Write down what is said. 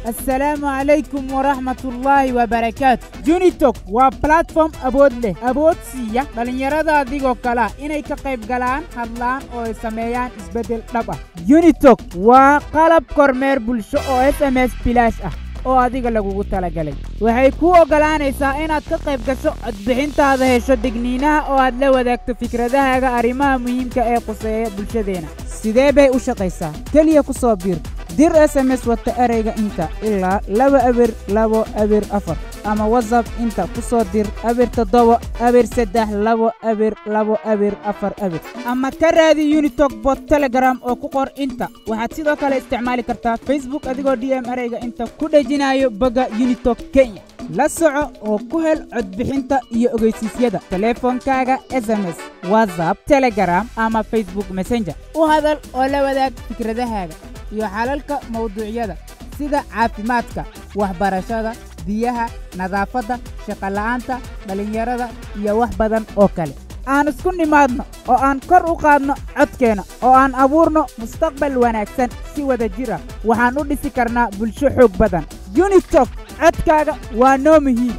السلام عليكم ورحمة الله وبركاته. يونيتوك وبلاتفورم أبود له أبود سيا بلن يرادا ديغو كلا إنay ka qayb galaan hadlaan oo ay sameeyaan isbedel dhab ah. Yunitalk waa qalab kormeer bulsho oo SMS bilaash ah oo adiga lagugu talagalay. Waxay ku ogolaanaysaa inaad ka qayb gasho codbixintaada, hesho digniinaha oo aad la wadaagto fikradahaaga arrimaha muhiimka ee quseeya bulshadeena. Sidee bay u shaqaysaa? Kaliya ku soo biir dir SMS wata ereyga inta ilaa 224 ama WhatsApp inta ku soo dir 732 ama ka raadi Yunitalk bot Telegram oo ku qor inta. Waxaad sidoo kale isticmaali kartaa Facebook adigoo DM ereyga inta ku dhajinayo baga Yunitalk Kenya. la soco oo ku hel codbixinta iyo ogeysiisyada telefoonkaaga, SMS, WhatsApp, Telegram ama Facebook Messenger. u hadal oo la wadaag fikradahaaga iyo xalalka mawduucyada sida caafimaadka, waxbarashada, biyaha, nadaafadda, shaqo la'aanta, dhalinyarada iyo wax badan oo kale. aan isku nimaadno oo aan kor u qaadno codkeena oo aan abuurno mustaqbal wanaagsan si wada jir ah. waxaan u dhisi karnaa bulsho xoog badan. Yunitalk codkaaga waa noo muhiim.